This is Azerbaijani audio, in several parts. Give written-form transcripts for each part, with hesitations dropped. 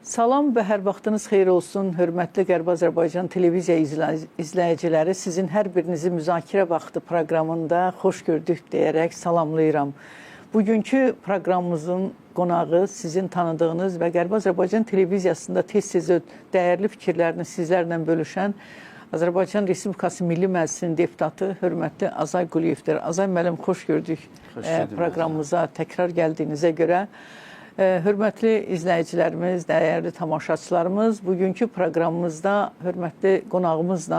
Salam və hər vaxtınız xeyir olsun, hörmətli Qərbi Azərbaycan televiziya izləyiciləri. Sizin hər birinizi müzakirə vaxtı proqramında xoş gördük deyərək salamlayıram. Bugünkü proqramımızın qonağı sizin tanıdığınız və Qərbi Azərbaycan televiziyasında tez-tez dəyərli fikirlərini sizlərlə bölüşən Azərbaycan Respublikası Milli Məclisinin deputatı, hörmətli Azay Quliyevdir. Azay müəllim, xoş gördük proqramımıza təkrar gəldiyinizə görə. Hörmətli izləyicilərimiz, dəyərli tamaşaçılarımız, bugünkü proqramımızda hörmətli qonağımızla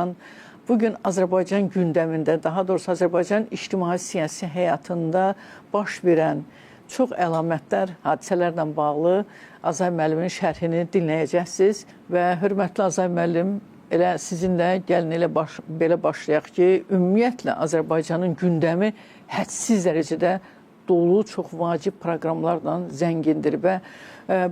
bugün Azərbaycan gündəmində, daha doğrusu Azərbaycan ictimai-siyasi həyatında baş verən çox əlamətlər, hadisələrlə bağlı Azay müəllimin şərhini dinləyəcəksiniz və hörmətli Azay müəllim, elə sizinlə gəlin elə belə başlayaq ki, ümumiyyətlə Azərbaycanın gündəmi hədsiz dərəcədə dolu, çox vacib proqramlarla zəngindir və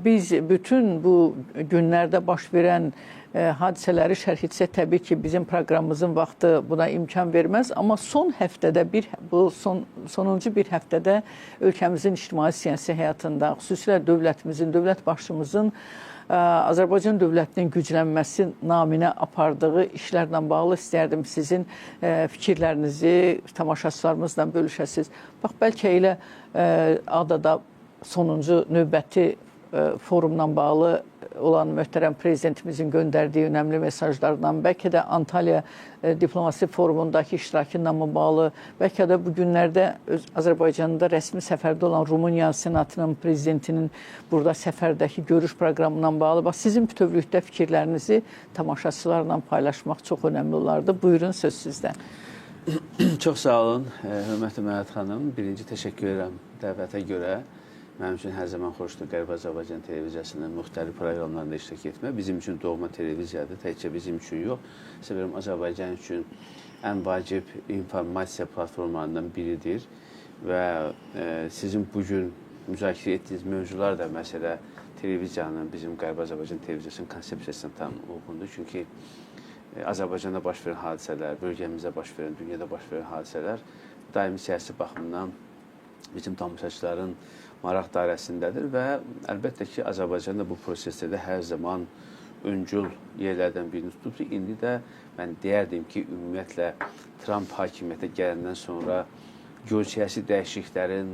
biz bütün bu günlərdə baş verən hadisələri şərh etsək, təbii ki, bizim proqramımızın vaxtı buna imkan verməz. Amma son həftədə, sonuncu bir həftədə ölkəmizin ictimai-siyasi həyatında, xüsusilə dövlətimizin, dövlət başçımızın Azərbaycan dövlətinin güclənməsi naminə apardığı işlərlə bağlı istərdim sizin fikirlərinizi tamaşaçılarımızla bölüşəsiniz. Bax, bəlkə elə adada sonuncu növbəti forumla bağlı olan möhtərəm prezidentimizin göndərdiyi önəmli mesajlardan, bəlkə də Antalya diplomasi forumundakı iştirakıyla mı bağlı, bəlkə də bu günlərdə Azərbaycanda rəsmi səfərdə olan Rumıniya Senatının prezidentinin burada səfərdəki görüş proqramından bağlı. Bax, sizin bütövlükdə fikirlərinizi tamaşaçılarla paylaşmaq çox önəmli olardı. Buyurun, söz sizdən. Çox sağ olun, hörmətli Məhət xanım. Birinci təşəkkür edirəm dəvətə görə. Mənim üçün hər zaman xoşdur Qərbi Azərbaycan televiziyasının müxtəlif proqramlarında iştirak etmək. Bizim üçün doğma televiziyadır, təkcə bizim üçün yox. Sevirəm, Azərbaycan üçün ən vacib informasiya platformalarından biridir və sizin bugün müzakirə etdiyiniz mövzular da məsələ televiziyanın, bizim Qərbi Azərbaycan televiziyasının konsepsiyasına tam uyğundur. Çünki Azərbaycanda baş verən hadisələr, bölgəmizdə baş verən, dünyada baş verən hadisələr daimi siyasi baxımdan bizim tamaşaçıların maraq dairəsindədir və əlbəttə ki, Azərbaycanda bu prosesdə də hər zaman öncül yerlərdən birini tutub. İndi də mən deyərdim ki, ümumiyyətlə Trump hakimiyyətə gələndən sonra geosiyasi dəyişikliklərin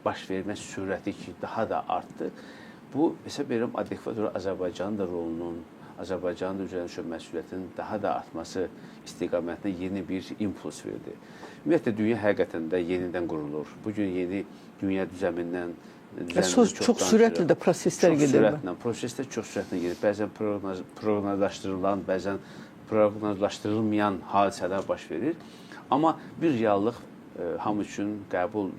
baş vermə sürəti ki, daha da artdı. Bu, hesab edirəm, adekvat olaraq Azərbaycanın da rolunun, Azərbaycanın da üzərində düşən məsuliyyətin daha da artması istiqamətində yeni bir impuls verdi. Ümumiyyətlə, dünya həqiqətən də yenidən qurulur. Bugün yeni dünya düzəmindən çox sürətli də proseslər gedir. Proseslər çox sürətlə gedir. Bəzən proqnozlaşdırılan, bəzən proqnozlaşdırılmayan hadisələr baş verir. Amma bir reallıq hamı üçün qəbul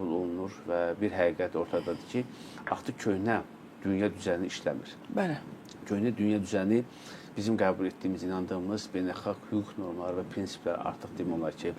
olunur və bir həqiqət ortadadır ki, artıq köhnə dünya düzəni işləmir. Bəli. Köhnə dünya düzəni bizim qəbul etdiyimiz, inandığımız beynəlxalq hüquq normları və prinsiplər artıq demək olar ki,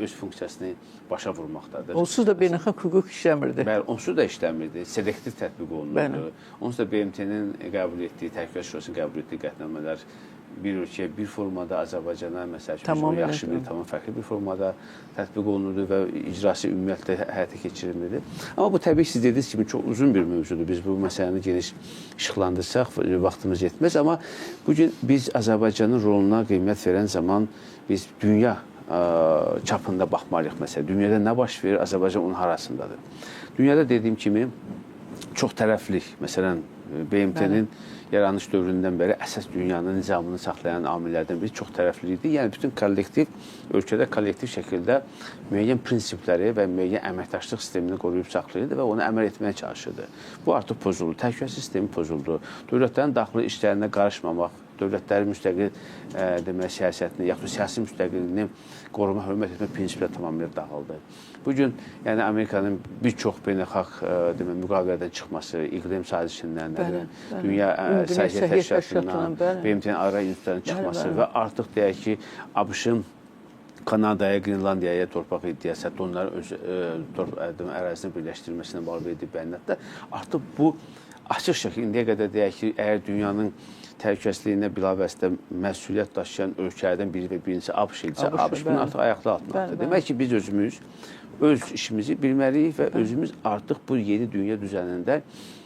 öz funksiyasını başa vurmaqdadır. Onsuz da beynəlxalq hüquq işləmirdi. Bəli, onsuz da işləmirdi, selektiv tətbiq olunurdu. Onsuz da BMT-nin qəbul etdiyi, Təhlükəsizlik Şurasının qəbul etdiyi qətnnamələr bir ölkəyə, bir formada Azərbaycana, məsəl üçün, yaxşı bir, tamam fərqli bir formada tətbiq olunurdu və icrası ümumiyyətlə həyata keçirilmirdi. Amma bu, təbii ki, siz dediyiniz kimi, çox uzun bir mövzudur. Biz bu məsələni geniş işıqlandırsaq, vaxtımız yetməz. Amma bugün biz Azərbaycanın roluna qiymət verən zaman biz dünya çapında baxmalıyıq. Məsələn, dünyada nə baş verir, Azərbaycan onun arasındadır. Dünyada dediyim kimi, çox tərəflik, məsələn, BMT-nin yaranış dövründən bəri əsas dünyanın nizamını saxlayan amillərdən biri çox tərəflilikdir. Yəni, bütün kollektiv, ölkədə kollektiv şəkildə müəyyən prinsipləri və müəyyən əməkdaşlıq sistemini qoruyub saxlayırdı və onu əməl etməyə çalışırdı. Bu artıq pozuldu, təhlükəsizlik sistemi pozuldu. Dövlətlərin daxili işlərinə qarışmamaq, dövlətlərin müstəqil siyasətini, yaxud siyasi müstəqilliyini qoruma, hörmət etmə prinsipləri tamamilə dağıldı. Bugün, yəni Amerikanın bir çox beynəlxalq müqavilədən çıxması, iqlim sazişindən, dünya səhiyyə təşkilatından, BMT-nin ara institutlarının çıxması və artıq deyək ki, ABŞ-ın Kanadaya, Qrinlandiyaya torpaq iddiası, hətta onların öz ərazini birləşdirməsindən bağlı verdiyi bəyanatda artıq bu açıq şəkildə indiyə qədər deyək ki, əgər dünyanın təhlükəsizliyinə bilavasitə məsuliyyət daşıyan ölkələrdən biri və birincisi ABŞ idisə, ABŞ bunu artıq ayaqda atmalıdır. Demək ki, biz özümüz öz işimizi bilməliyik və özümüz artıq bu yeni dünya düzənində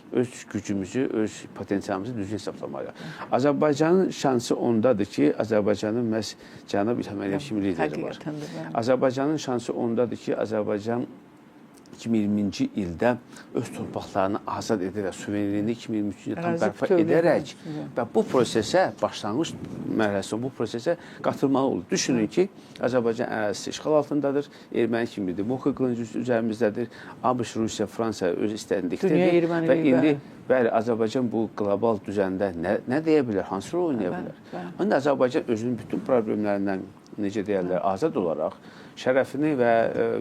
öz gücümüzü, öz potensialımızı düzgün hesablamalıyıq. Azərbaycanın şansı ondadır ki, Azərbaycanın məhz Cənab İlham Əliyev kimi lideri var. Azərbaycanın şansı ondadır ki, Azərbaycan 2020-ci ildə öz torpaqlarını azad edərək, suverenliyini 2023-cü ildə tam bərpa edərək və bu prosesə, başlanğıc mərhələsində bu prosesə qatılmalı olur. Düşünün ki, Azərbaycan ərazisi işğal altındadır, erməni kimidir, Moxa qılıncı üzərimizdədir, ABŞ, Rusiya, Fransa öz istədikdədir və indi bəli, Azərbaycan bu qlobal düzəndə nə deyə bilər, hansı rol oynaya bilər? Ancaq Azərbaycan özünün bütün problemlərindən, necə deyərlər, azad olaraq, şərəfini və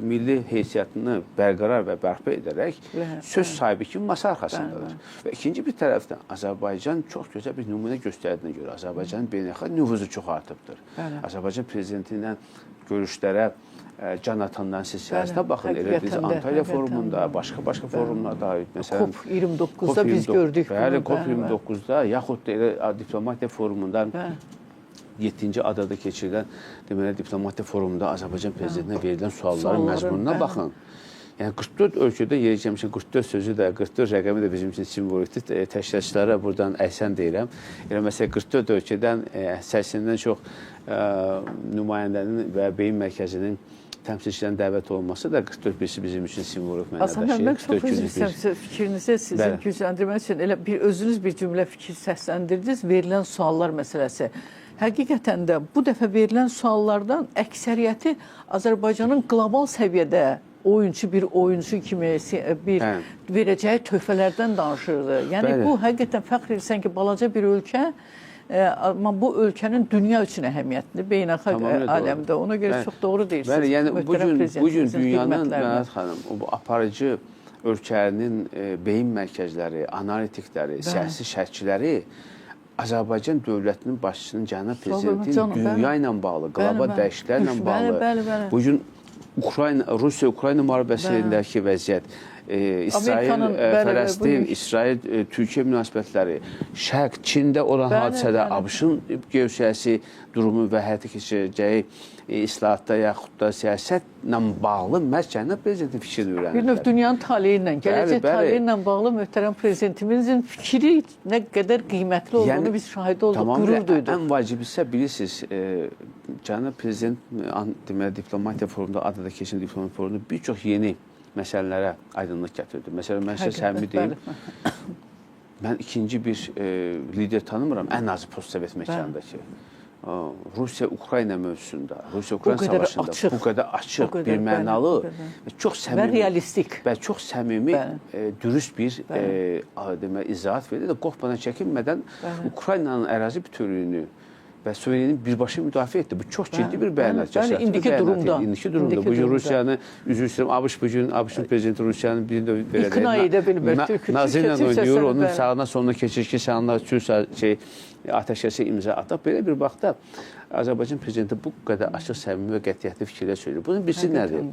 milli heysiyyatını bərqərar və bərpa edərək söz sahibi kimi masa arxasındadır. Və ikinci bir tərəfdən Azərbaycan çox gözəl bir nümunə göstərdiyinə görə Azərbaycanın beynəlxalq nüfuzu çox artıbdır. Azərbaycan prezidenti ilə görüşlərə can atandan siz siyasətə baxın. Elə biz Antalya forumunda, başqa forumlarda, məsələn, COP29-da biz gördük. Bəli, COP29-da, yaxud da elə diplomatiya forumunda 7-ci adada keçirilən deməli diplomatiya forumunda Azərbaycan prezidentinə verilən sualların məzmununa baxın. Yəni 44 ölkədə yerləşmişin 44 sözü də, 44 rəqəmi də bizim üçün simvolikdir. Təşkilatçılara buradan əhsən deyirəm. Elə məsələn 44 ölkədən 80-dən çox nümayəndənin və beyin mərkəzinin təmsilçilərin dəvət olunması da 44 birisi bizim üçün simvolik mənada daşıyır. Hasan, mən çox üzr istəyirəm, fikrinizə sizin gücləndirmək üçün elə özünüz bir cümlə fikir səsləndirdiniz, verilən suallar məsələsi. Həqiqətən də bu dəfə verilən suallardan əksəriyyəti Azərbaycanın qlobal səviyyədə bir oyunçu kimi verəcəyi töhfələrdən danışırdı. Yəni bu həqiqətən fəxr edirsən ki, balaca bir ölkə, amma bu ölkənin dünya üçün əhəmiyyətlidir, beynəlxalq aləmdə. Ona görə çox doğru deyirsiniz. Bəli, yəni bugün dünyanın, Məhət xanım, o aparıcı ölkələrinin beyin mərkəzləri, analitikləri, siyasi şərhçiləri Azərbaycan dövlətinin başçısının cənab prezidentinin dünya ilə bağlı, qlobal dəyişikliklərlə bağlı, bugün Rusiya-Ukrayna müharibəsindəki vəziyyət, İsrail, Fələstin, İsrail, Türkiyə münasibətləri, Şərq, Çində olan hadisədə ABŞ-ın geosiyasi durumu və həyata keçirəcəyi islahatda yaxud da siyasətlə bağlı məhz cənab prezidentin fikrini öyrənirlər. Bir növ dünyanın taleyi ilə, gələcək taleyi ilə bağlı möhtərəm prezidentimizin fikri nə qədər qiymətli olduğunu biz şahid olduq, qürur duyduq. Ən vacib isə bilirsiniz, cənab prezident diplomatiya forumunda, adada keçən diplomatiya forumunda bir çox yeni məsələlərə aydınlıq gətirdi. Məsələn, mən sizə səmimi deyim, mən ikinci bir lider tanımıram, ən azı post-sovet məkanındakı. Rusiya-Ukrayna mövzusunda, Rusiya-Ukrayna savaşında bu qədər açıq, bir mənalı və çox səmimi və çox səmimi, dürüst bir izahat verir. Qorxmadan, çəkinmədən Ukraynanın ərazi bütövlüyünü və suverenliyin birbaşa müdafiə etdi. Bu çox ciddi bir bəyanat. İndiki durumda. Bugün Rusiyanı, üzr istəyirəm, ABŞ-ın prezidenti Rusiyanın bir də İqna edə bilmir. Nazirlə oynayır, onun sağına sonuna keçir ki, sağına ateşkəsə imza ataq. Belə bir vaxtda Azərbaycan prezidenti bu qədər açıq, səmimi və qətiyyətli fikirlər söylüyor. Bunun birisi nədir?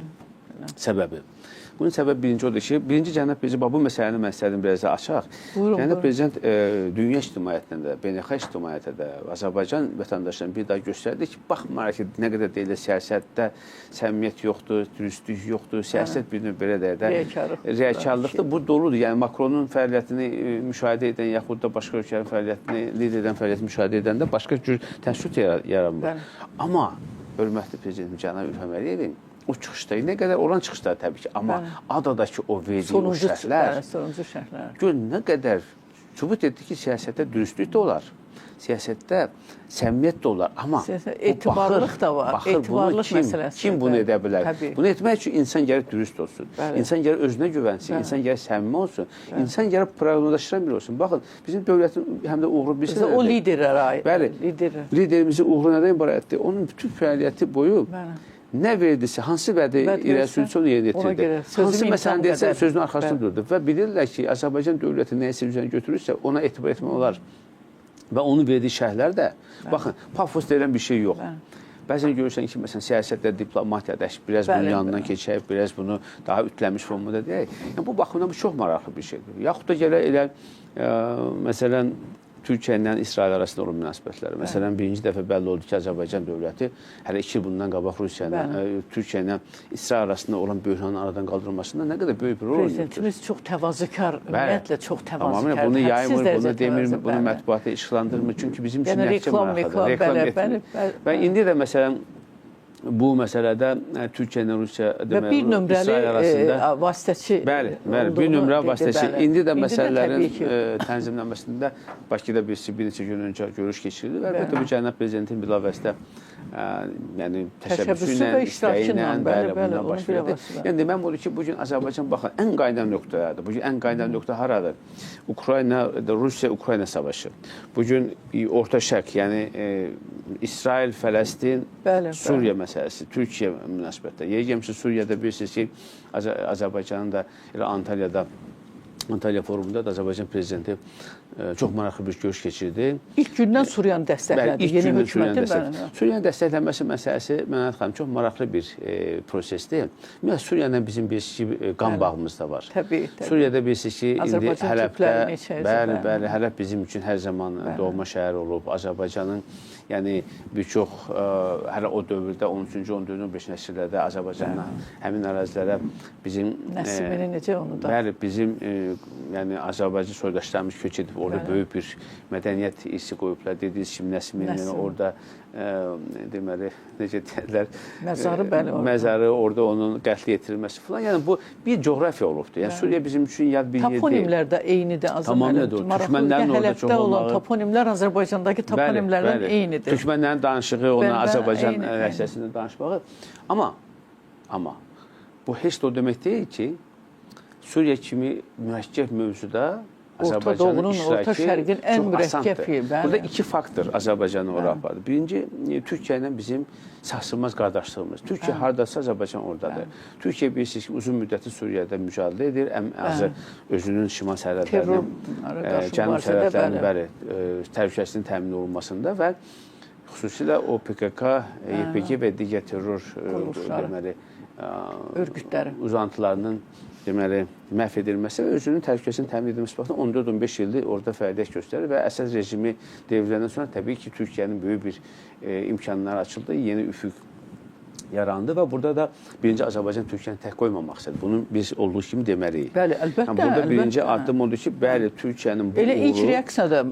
Səbəbi. Bunun səbəbi birinci odur ki, cənab prezident, bu məsələni mən istədim biraz da açaq. Cənab prezident dünya ictimaiyyətində, beynəlxalq ictimaiyyətdə də Azərbaycan vətəndaşlarına bir daha göstərdi ki, baxmayaraq ki, nə qədər deyilə siyasətdə səmimiyyət yoxdur, dürüstlük yoxdur, siyasət bir növ belə də riyakarlıqdır. Bu doludur. Yəni Makronun fəaliyyətini müşahidə edən, yaxud da başqa ölkələrin fəaliyyətini, lider edən fəaliyyətini müşahidə edəndə başqa cür təəssürat yaranmır. Amma hörmətli prezidentim cənab İlham Əliyevin o çıxışda, nə qədər olan çıxışlar təbii ki, amma adadakı o verdiyi o şərhlər, gör nə qədər sübut etdi ki, siyasətdə dürüstlük də olar, siyasətdə səmimiyyət də olar, amma etibarlıq da var, etibarlıq məsələsi. Kim bunu edə bilər? Bunu etmək üçün insan gərək dürüst olsun, insan gərək özünə güvənsin, insan gərək səmimi olsun, insan gərək proqnozlaşdıran biri olsun. Baxın, bizim dövlətin həm də uğru bilsin. O liderlərə aid. Bəli, liderimizin uğru nədən ibarətdir? Onun bütün fəaliyyəti boyu nə verdisə, hansı vədi irəli sürücü onu yerinə yetirdi. Hansı məsələni deyilsə, sözünün arxasında durdu. Və bilirlər ki, Azərbaycan dövləti nəyisə üzrə götürürsə, ona etibar etmək olar. Və onun verdiyi şərhlər də, baxın, pafos deyilən bir şey yox. Bəzən görürsən ki, məsələn, siyasətdə, diplomatiyada biraz bunun yanından keçək, biraz bunu daha ütləmiş formada deyək. Yəni, bu baxımdan bu çox maraqlı bir şeydir. Yaxud da gələ elə, məsələn, Türkiyə ilə İsrail arasında olan münasibətləri. Məsələn, birinci dəfə bəlli oldu ki, Azərbaycan dövləti hələ 2 il bundan qabaq Rusiya ilə, Türkiyə ilə İsrail arasında olan böhranın aradan qaldırılmasında nə qədər böyük bir rol oynayır. Prezidentimiz çox təvazökar, ümumiyyətlə çox təvazökar. Bunu yaymır, bunu demir, bunu mətbuata işıqlandırmır. Çünki bizim üçün nəticə maraqlıdır. Reklam etmir. Və indi də məsələn, bu məsələdə Türkiyə ilə Rusiya deməli, bir nömrəli vasitəçi bir nömrə vasitəçi. İndi də məsələlərin tənzimlənməsində Bakıda bir neçə gün öncə görüş keçirildi və əlbəttə bu cənab prezidentin bilavasitə yəni təşəbbüsü ilə, istəyi ilə bundan baş verdi. Yəni deməm odur ki, bugün Azərbaycan baxın, ən qaynayan nöqtələrdir. Bugün ən qaynayan nöqtə haradır? Rusiya-Ukrayna savaşı. Bugün Orta Şərq, yəni İsrail, Fələstin, Suriya məsələsi, Türkiyə münasibətdə. Yeyəcəm ki, Suriyada bilirsiniz ki, Azərbaycanın da elə Antalya forumunda da Azərbaycan prezidenti çox maraqlı bir görüş keçirdi. İlk gündən Suriyanı dəstəklədi, yeni hökumətin. Suriyanın dəstəklənməsi məsələsi, Məhəmməd xanım, çox maraqlı bir prosesdir. Suriyanla bizim bilirsiniz ki, qan bağımız da var. Təbii. Suriyada bilirsiniz ki, indi Hələbdə, Hələb bizim üçün hər zaman doğma şəhər olub. Azərbaycanın, yəni bir çox, hələ o dövrdə 13-cü, 14-cü, 15-ci nəsillərdə Azərbaycanla həmin ərazilərə bizim... Nəsimini necə onu da? Bəli, bizim yəni Azərbaycan soydaşlarımız köç edib, orada böyük bir mədəniyyət hissi qoyublar. Dediniz kimi Nəsimin orada deməli, necə deyirlər, məzarı, orada onun qətl yetirilməsi falan. Yəni bu bir coğrafiya olubdur. Yəni Suriya bizim üçün yad bir yer deyil. Toponimlər də eynidir. Tamamilə doğru. Türkmənlərin orada çox olmağı. Olan toponimlər Azərbaycandakı toponimlərdən eynidir. Türkmənlərin danışığı, ona Azərbaycan rəhsəsində danışmağı. Amma bu heç də o demək deyil ki, Suriya kimi mürəkkəb mövzuda Azərbaycanın iştirakı Orta Şərqin ən mürəkkəb yeri. Burada 2 faktor Azərbaycanı ora apardı. Birinci, Türkiyə ilə bizim sarsılmaz qardaşlığımız. Türkiyə hardasa Azərbaycan oradadır. Türkiyə bilirsiniz ki, uzun müddətli Suriyada mücadilə edir. Ən azı özünün şimal sərhədlərinin, cənub sərhədlərinin təhlükəsinin təmin olunmasında və xüsusilə o PKK, YPG və digər terror uzantılarının deməli, məhv edilməsi və özünün təhlükəsinin təmin edilməsi baxımından 14-15 ildir orada fəaliyyət göstərir və əsas rejimi devriləndən sonra təbii ki, Türkiyənin böyük bir imkanları açıldı, yeni üfüq yarandı və burada da birinci Azərbaycan Türkiyəni tək qoymamaq istədi. Bunu biz olduğu kimi deməliyik. Bəli, əlbəttə. Burada birinci addım odur ki, bəli, Türkiyənin bu uğuru... Elə ilk reaksiya da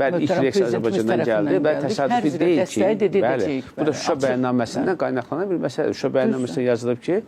Azərbaycandan gəldi və təsadüfi deyil ki, bəli, bu da Şuşa bəyannaməsindən qaynaqlanan bir məsələdir. Şuşa bəyannaməsində yazılıb ki,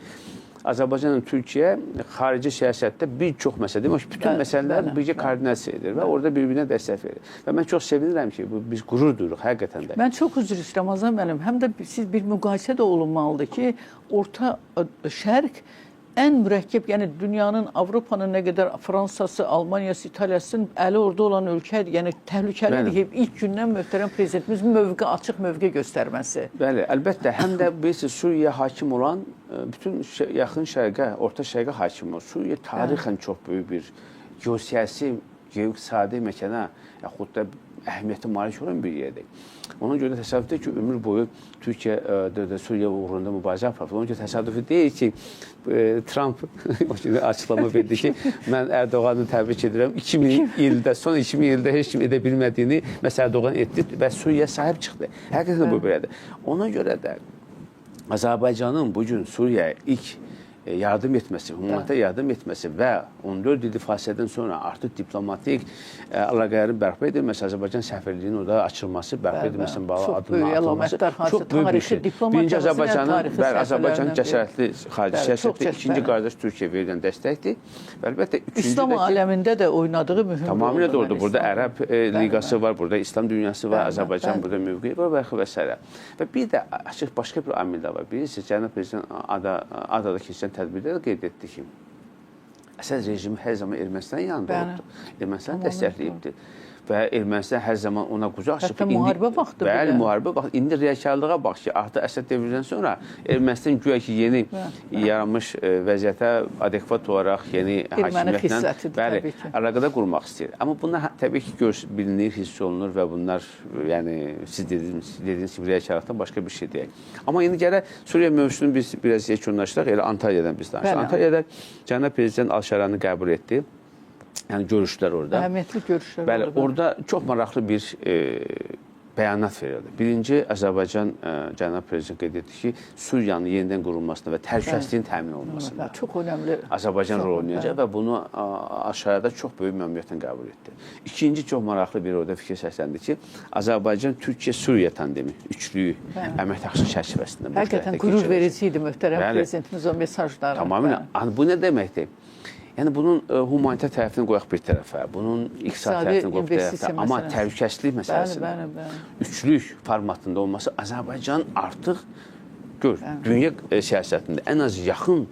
Azərbaycanla Türkiyə xarici siyasətdə bir çox məsələ, bütün məsələlər bircə koordinasiya edir və orada bir-birinə dəstək verir. Və mən çox sevinirəm ki, biz qürur duyuruq həqiqətən də. Mən çox üzr istəyirəm Ramazan müəllim. Həm də siz bir müqayisə də olunmalıdır ki, Orta Şərq ən mürəkkəb, yəni dünyanın, Avropanın nə qədər Fransası, Almaniyası, İtaliyasının əli orada olan ölkədir. Yəni təhlükəlidir. İlk gündən möhtərəm prezidentimiz açıq mövqe göstərməsi. Bəli, əlbəttə. Həm də bilirsiniz, Suriyaya hakim olan bütün yaxın şərqə, Orta Şərqə hakim olan Suriya tarixən çox böyük bir geosiyasi, geoiqtisadi məkana, yaxud da əhəmiyyətə malik olan bir yerdir. Ona görə təsadüfdir ki, ömür boyu Türkiyə Suriya uğrunda mübarizə aparır. Ona görə təsadüfi deyil ki, Trump açıqlama verdi ki, mən Ərdoğanı təbrik edirəm. 2000 ildə, son 2000 ildə heç kim edə bilmədiyini məsəl Ərdoğan etdi və Suriya sahib çıxdı. Həqiqətən bu belədir. Ona görə də Azərbaycanın bugün Suriyaya ilk yardım etməsi, humanitar yardım etməsi və 14 illik fasilədən sonra artıq diplomatik əlaqələrin bərpa edilməsi, Azərbaycan səfirliyinin orada açılması, bərpa edilməsinin bağlı adımlar atılması çox böyük bir şey. Birinci Azərbaycanın cəsarətli xarici siyasətdə, ikinci qardaş Türkiyə verilən dəstəkdir. Əlbəttə, İslam aləmində də oynadığı mühüm. Tamamilə doğrudur. Burada Ərəb liqası var, burada İslam dünyası var, Azərbaycan burada mövqeyi var və s. Və bir də açıq başqa bir amil də var. Bilirsiniz, cənab prezident adada keçən tədbirdə də qeyd etdi ki, əsas rejimi hər zaman Ermənistanın yanında olubdur. Ermənistan dəstəkləyibdir. Və Ermənistan hər zaman ona qucaq açıb. Hətta müharibə vaxtı. Bəli, müharibə vaxtı. İndi riyakarlığa bax ki, artıq Əsəd devrindən sonra Ermənistan güya ki, yeni yaranmış vəziyyətə adekvat olaraq yeni hakimiyyətlə əlaqədə qurmaq istəyir. Amma bunlar təbii ki, bilinir, hiss olunur və bunlar, yəni, siz dediyiniz kimi riyakarlıqdan başqa bir şey deyək. Amma indi gələk Suriya mövzusunu biz biraz yekunlaşdıraq, elə Antalyadan biz danışdıq. Antalyada cənab prezident Al-Şaranı qəbul etdi. yəni görüşlər orada. Əhəmiyyətli görüşlər Bəli, orada çox maraqlı bir bəyanat verildi. Birinci, Azərbaycan cənab prezident qeyd etdi ki, Suriyanın yenidən qurulmasında və təhlükəsizliyin təmin olunmasında çox önəmli Azərbaycan rol oynayacaq və bunu aşağıda çox böyük məmnuniyyətlə qəbul etdi. İkinci, çox maraqlı bir orada fikir səsləndi ki, Azərbaycan, Türkiyə, Suriya tandemi, üçlüyü əməkdaşlıq çərçivəsində həqiqətən qürur verici idi möhtərəm prezidentimiz o mesajları. Tamamilə. Bu nə deməkdir? Yəni bunun humanitar tərəfini qoyaq bir tərəfə, bunun iqtisadi tərəfini qoyaq bir tərəfə, amma təhlükəsizlik məsələsində üçlük formatında olması Azərbaycan artıq dünya siyasətində ən az yaxın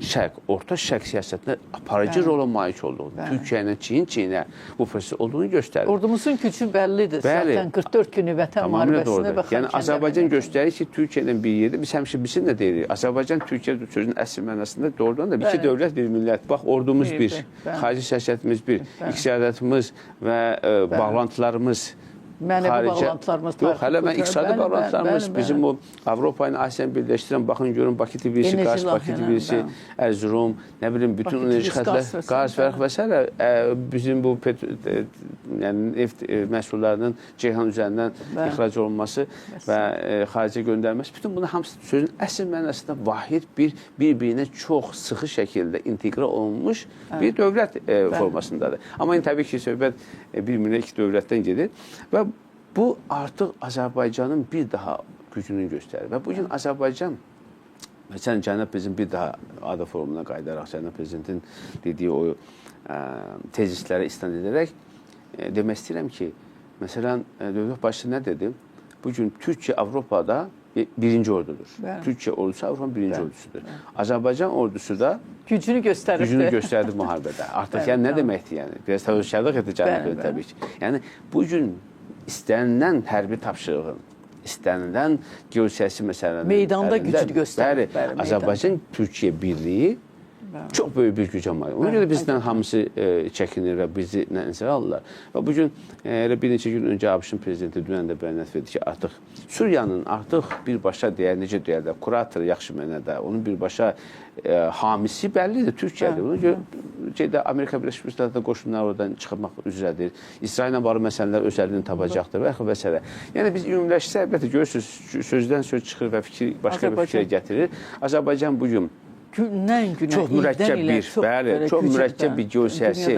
şərq, orta şərq siyasətində aparıcı rola malik olduğunu, Türkiyə ilə çiyin-çiyinə bu proses olduğunu göstərir. Ordumuzun gücü bəllidir. Zaten 44 günü vətən müharibəsində və yəni Azərbaycan göstərir ki, Türkiyə ilə bir yerdə, biz həmişə bizim də deyirik, Azərbaycan, Türkiyə sözünün əsl mənasında doğrudan da iki dövlət, bir millət. Bax, ordumuz bir, xarici siyasətimiz bir, iqtisadiyyatımız və bağlantılarımız mənəvi bağlantılarımız. Yox, hələ mən iqtisadi bağlantılarımız, bizim o Avropa ilə Asiyanı birləşdirən, baxın görün, Bakı Tbilisi, Qars, Bakı Tbilisi, Erzurum, nə bilim, bütün enerji xətlər, qaz fərq və s. Bizim bu neft məhsullarının Ceyhan üzərindən ixrac olunması və xaricə göndərməsi, bütün bunun hamısı sözün əsl mənasında vahid bir-birinə çox sıxı şəkildə inteqra olunmuş bir dövlət formasındadır. Amma təbii ki, söhbət bir-birinə iki dövlətdən gedir və bu artıq Azərbaycanın bir daha gücünü göstərir. Və bugün Azərbaycan, məsələn, cənab prezident bir daha ADA forumuna qayıdaraq, cənab prezidentin dediyi o tezislərə istinad edərək demək istəyirəm ki, məsələn, dövlət başçısı nə dedi? Bugün Türkiyə Avropada birinci ordudur. Türkiyə ordusu Avropanın birinci ordusudur. Azərbaycan ordusu da gücünü göstərdi müharibədə. Artıq yəni nə deməkdir? Yəni biraz təvəkkülkarlıq etdi cənab təbii ki. Yəni bu gün istənilən hərbi tapşırığın, istənilən geosiyasi məsələnin meydanda gücünü göstərir. Azərbaycan Türkiyə birliyi çox böyük bir gücə malik. Ona görə bizdən hamısı çəkinir və bizi nəzərə alırlar. Və bugün elə bir neçə gün öncə ABŞ-ın prezidenti dünən də bəyanat verdi ki, artıq Suriyanın artıq birbaşa necə deyərlər, kuratoru yaxşı mənada, onun birbaşa hamisi bəllidir, Türkiyədir. Ona görə Amerika Birləşmiş Ştatları qoşunları oradan çıxmaq üzrədir. İsraillə bağlı məsələlər öz əlini tapacaqdır və s. Yəni biz ümumiləşsə, əlbəttə görürsünüz, sözdən söz çıxır və başqa bir fikrə gətirir. Azərbaycan bugün çox mürəkkəb bir geosiyasi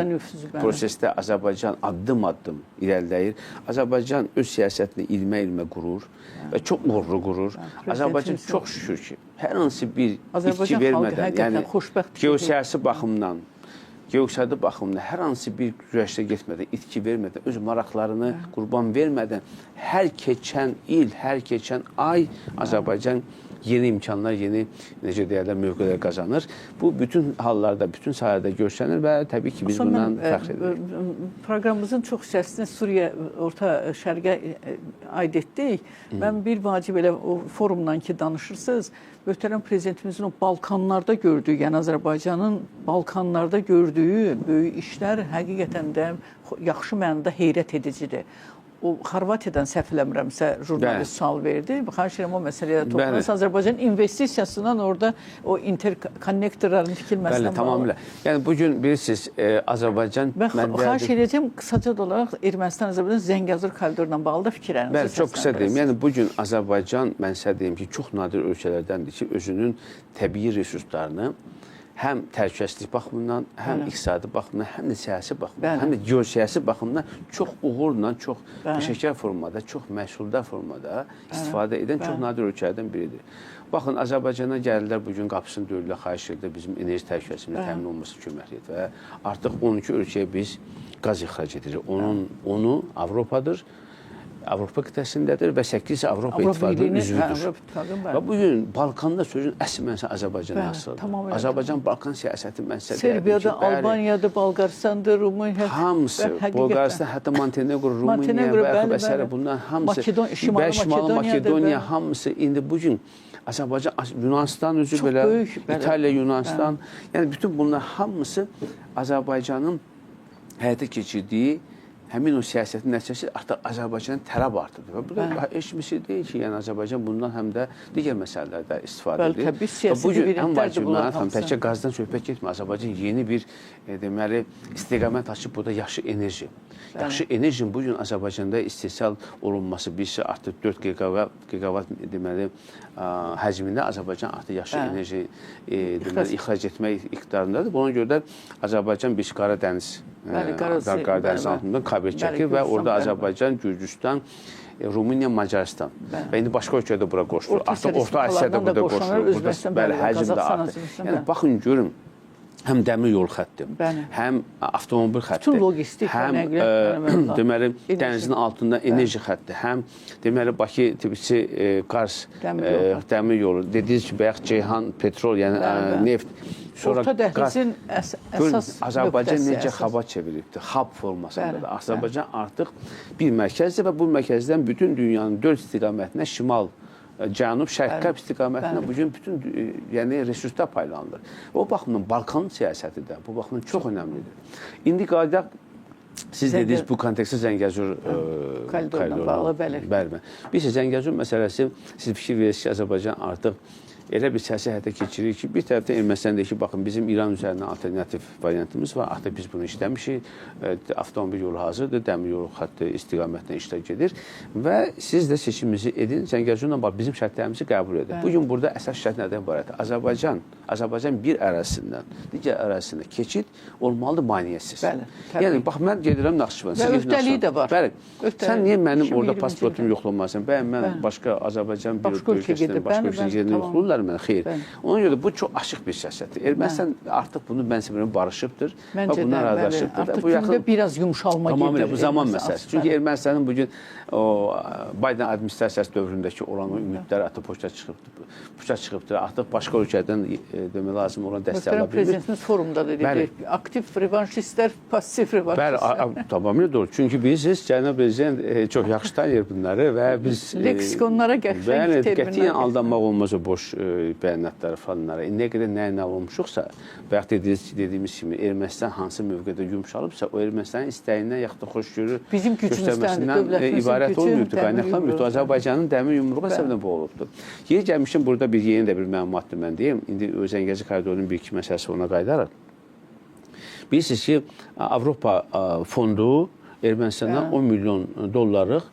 prosesdə Azərbaycan addım-addım irəliləyir. Azərbaycan öz siyasətini ilmə-ilmə qurur və çox uğurlu qurur. Azərbaycan çox şükür ki, hər hansı bir itki vermədən, yəni geosiyasi baxımdan, geoqtisadi baxımdan hər hansı bir güzəştə getmədən, itki vermədən, öz maraqlarını qurban vermədən hər keçən il, hər keçən ay Azərbaycan yeni imkanlar, yeni necə deyərlər, mövqelər qazanır. Bu bütün hallarda, bütün sahədə görsənir və təbii ki, biz bundan fəxr edirik. Proqramımızın çox hissəsini Suriya, Orta Şərqə aid etdik. Mən bir vacib elə o forumdan ki danışırsınız, möhtərəm prezidentimizin o Balkanlarda gördüyü, yəni Azərbaycanın Balkanlarda gördüyü böyük işlər həqiqətən də yaxşı mənada heyrət edicidir. O Xorvatiyadan səhv eləmirəmsə jurnalist sual verdi. Xahiş edirəm o məsələyə toxunursa, Azərbaycanın investisiyasından orada o interkonnektorların tikilməsindən bağlı. Tamamilə. Yəni bugün bilirsiniz, Azərbaycan... Xahiş edəcəm, qısaca olaraq Ermənistan-Azərbaycan Zəngəzur koridorla bağlı da fikirlərinizi səsləndirəsiniz. Çox qısa deyim. Yəni bugün Azərbaycan, mən sizə deyim ki, çox nadir ölkələrdəndir ki, özünün təbii resurslarını həm təhlükəsizlik baxımından, həm iqtisadi baxımından, həm də siyasi baxımından, həm də geosiyasi baxımından çox uğurla, çox peşəkar formada, çox məhsuldar formada istifadə edən çox nadir ölkələrdən biridir. Baxın, Azərbaycana gəlirlər, bugün qapısını döyürlər, xahiş edirlər, bizim enerji təhlükəsizliyinin təmin olması köməklidir və artıq 12 ölkəyə biz qaz ixrac edirik. Onu Avropadır, Avropa qitəsindədir və 8 Avropa İttifaqının üzvüdür. Və bugün Balkanda sözün əsl mənası Azərbaycana asılıdır. Azərbaycan Balkan siyasəti mənsə Serbiyada, Albaniyada, Balqaristanda, Rumıniya, hamısı, Bolqaristan, hətta Montenegro, Rumıniya və s. bundan hamısı, Şimali Makedoniya, hamısı indi bugün Azərbaycan, Yunanistan özü belə, İtaliya, Yunanistan, yəni bütün bunlar hamısı Azərbaycanın həyata keçirdiyi həmin o siyasətin nəticəsi artıq Azərbaycanın tələb artırdı. Və bu da heç bir şey deyil ki, yəni Azərbaycan bundan həm də digər məsələlərdə istifadə edir. Təbii siyasi dividendlərdir bunlar hamısı. Təkcə qazdan söhbət getmir. Azərbaycan yeni bir deməli istiqamət açıb, bu da yaxşı enerji. Yaxşı enerjinin bugün Azərbaycanda istehsal olunması birisi artıq 4 gigavat deməli həcmində Azərbaycan artıq yaxşı enerji deməli ixrac etmək iqtidarındadır. Buna görə də Azərbaycan bir Qara dəniz Qaradəniz altında kabel çəkir və orada Azərbaycan, Gürcüstan, Rumıniya, Macaristan və indi başqa ölkədə bura qoşulur. Artıq Orta Asiyada burada qoşulur. Bəli, həcm də artır. Yəni baxın görün, həm dəmir yol xətti, həm avtomobil xətti, həm deməli dənizin altında enerji xətti, həm deməli Bakı Tbilisi Qars dəmir yolu, dediyiniz kimi bayaq Ceyhan petrol, yəni neft. Orta dəhlizin əsas Azərbaycan necə xaba çeviribdir, hub formasındadır. Azərbaycan artıq bir mərkəzdir və bu mərkəzdən bütün dünyanın 4 istiqamətinə şimal, cənub, şərq-qərb istiqamətinə bugün bütün yəni resurslar paylanılır. O baxımdan Balkan siyasəti də bu baxımdan çox önəmlidir. İndi qayıdaq, siz dediniz bu kontekstdə Zəngəzur koridoruna bağlı, bəli. Bir Zəngəzur məsələsi, siz fikir verirsiniz ki, Azərbaycan artıq elə bir siyasi həyata keçirir ki, bir tərəfdə Ermənistanda ki, baxın, bizim İran üzərindən alternativ variantımız var. Artıq biz bunu işləmişik. Avtomobil yolu hazırdır, dəmir yolu xətti istiqamətlə iştirak edir və siz də seçimimizi edin. Zəngəzurla bax, bizim şərtlərimizi qəbul edin. Bugün burada əsas şərt nədən ibarətdir? Azərbaycan bir ərazisindən digər ərazisinə keçid olmalıdır maneəsiz. Yəni, bax, mən gedirəm Naxçıvan. Və öhdəliyi də var. Bəli. Sən niyə mənim orada pasportumu yoxlanmasan? Bəyəm, mən başqa Azərbaycan bir ölkəsindən başqa ölkəsindən yoxlayırlar mənə, xeyr. Ona görə də bu çox açıq bir siyasətdir. Ermənistan artıq bunu mənsimlərin barışıbdır və buna razılaşıbdır. Artıq gündə biraz yumuşalma gedir. Tamamilə, bu zaman məsələsi. Çünki Ermənistanın bugün Biden administrasiyası dövründəki olan o ümidlər artıq puça çıxıbdır. Artıq başqa ölkədən demək lazım olan dəstək ala bilmir. Prezidentimiz forumda da dedi, aktiv revanşistlər, pasiv revanşistlər. Bəli, tamamilə doğru. Çünki bilirsiniz, cənab prezident çox yaxşı tanıyır bunları və biz leksikonlara gətirən terminlər. Qətiyyən aldanmaq olmaz o boş bəyanatları falanlara. İndiyə qədər nə olmuşuqsa, bayaq dediyimiz kimi Ermənistan hansı mövqedə yumuşalıbsa, o Ermənistanın istəyindən yaxud da xoşgörü göstərməsindən ibarət olmayıbdır, qaynaqlanmıyıbdır. Azərbaycanın dəmir yumruğu səbəbdən bu olubdur. Yeri gəlmişim, burada yeni də bir məlumatdır mən deyim. İndi Zəngəzur koridorunun bir-iki məsələsi ona qaydaraq. Bilirsiniz ki, Avropa fondu Ermənistandan 10 milyon dollarlıq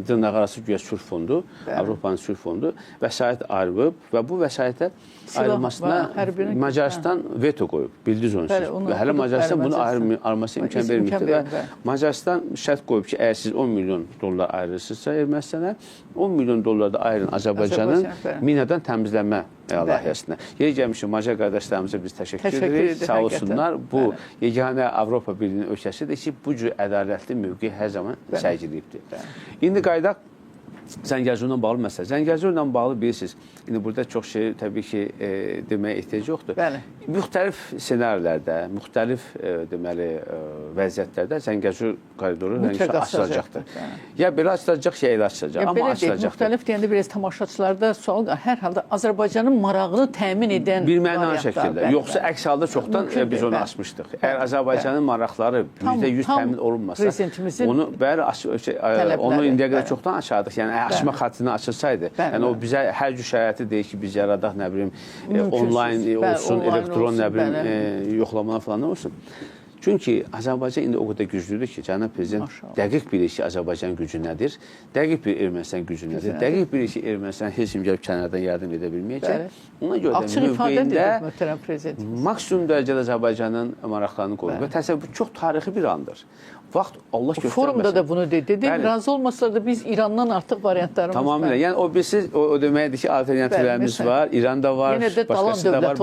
dırnaqarası güya sülh fondu, Avropanın sülh fondu vəsait ayrılıb və bu vəsaitə ayrılmasına Macaristan veto qoyub, bildiniz onu siz. Və hələ Macaristan bunu ayrılması imkan verməkdir və Macaristan şərt qoyub ki, əgər siz 10 milyon dollar ayrılırsınızsa Ermənistana, 10 milyon dollar da ayırın Azərbaycanın minadan təmizlənmə layihəsinə. Yeri gəlmişim, Macar qardaşlarımıza biz təşəkkür edirik, sağ olsunlar. Bu, yeganə Avropa Birliyinin ölkəsidir ki, bu cür ədalətli mövqe hər zaman sərgiləyibdir. İndi qaydaq Zəngəzurla bağlı məsələ. Zəngəzurla bağlı bilirsiniz, indi burada çox şey təbii ki, deməyə ehtiyac yoxdur. Müxtəlif senarilərdə, müxtəlif deməli vəziyyətlərdə Zəngəzur koridoru açılacaqdır. Ya belə açılacaq, ya elə açılacaq. Amma açılacaqdır. Müxtəlif deyəndə biraz tamaşaçılarda sual, hər halda Azərbaycanın marağını təmin edən bir mənalı şəkildə. Yoxsa əks halda çoxdan biz onu açmışdıq. Əgər Azərbaycanın maraqları %100 təmin olunmasa, onu indiyə qədər çoxdan açardıq. Yəni açma xəttini açılsaydı, yəni o bizə hər cür şəraiti deyir ki, biz yaradaq, nə bilim, onlayn olsun, elektron, nə bilim, yoxlamalar falan olsun. Çünki Azərbaycan indi o qədər güclüdür ki, cənab prezident dəqiq bilir ki, Azərbaycan gücü nədir, dəqiq bilir Ermənistan gücü nədir, dəqiq bilir ki, Ermənistan heç kim gəlib kənardan yardım edə bilməyəcək. Ona görə də mövqeyində maksimum dərəcədə Azərbaycanın maraqlarını qoruyur. Və təsəvvür, bu çox tarixi bir andır. Vaxt Allah göstərməsin. Forumda da bunu dedi. Razı olmasa da biz İrandan artıq variantlarımız var. Tamamilə. Yəni o bilsiz, o deməkdir ki, alternativlərimiz var, İranda var, başqasında var.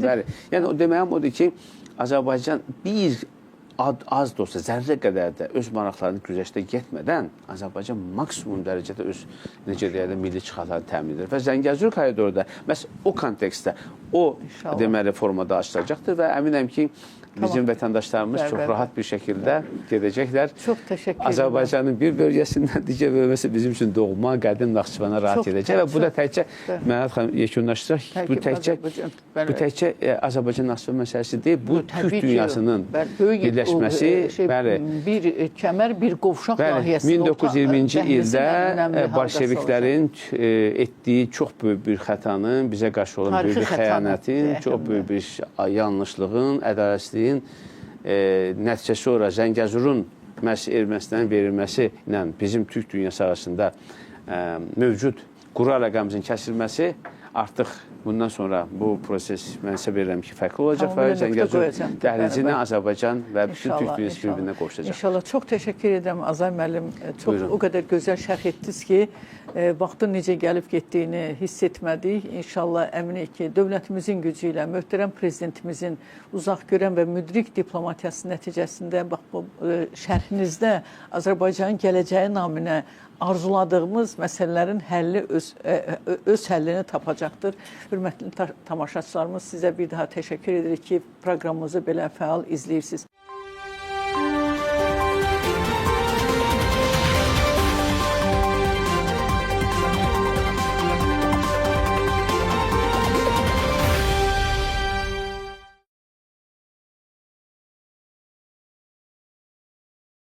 Bəli. Yəni o deməyim odur ki, Azərbaycan bir az da olsa, zərrə qədər də öz maraqlarını güzəştə getmədən Azərbaycan maksimum dərəcədə öz, necə deyələ, milli çıxartlarını təmin edir. Və Zəngəzur koridoru da məhz o kontekstdə, o deməli formada açılacaqdır və əminəm ki, bizim vətəndaşlarımız çox rahat bir şəkildə gedəcəklər. Çox təşəkkür edirəm. Azərbaycanın bir bölgəsindən digər bölgəsi bizim üçün doğma, qədim Naxçıvana rahat gedəcək və bu da təkcə Məhəmməd xanım yekunlaşdıraq. Bu təkcə Azərbaycan Naxçıvan məsələsi deyil, bu Türk dünyasının birləşməsi, bir kəmər, bir qovşaq layihəsində 1920-ci ildə bolşeviklərin etdiyi çox böyük bir xətanın, bizə qarşı olan böyük bir xəyanətin, çox böyük bir yanlışlığın, ədalətsizliyin nəticəsi olaraq Zəngəzurun məhz Ermənistanın verilməsi ilə bizim Türk dünyası arasında mövcud quru əlaqəmizin kəsilməsi artıq bundan sonra bu proses mən sizə verirəm ki, fərqli olacaq və Zəngəzur dəhlizinə Azərbaycan və bütün Türk dünyası bir-birinə qovuşacaq. İnşallah. Çox təşəkkür edirəm Azay müəllim. O qədər gözəl şərh etdiniz ki, vaxtın necə gəlib getdiyini hiss etmədik. İnşallah əminik ki, dövlətimizin gücü ilə, möhtərəm prezidentimizin uzaq görən və müdrik diplomatiyası nəticəsində bax bu şərhinizdə Azərbaycanın gələcəyi naminə arzuladığımız məsələlərin həlli öz həllini tapacaqdır. Hörmətli tamaşaçılarımız, sizə bir daha təşəkkür edirik ki, proqramımızı belə fəal izləyirsiniz.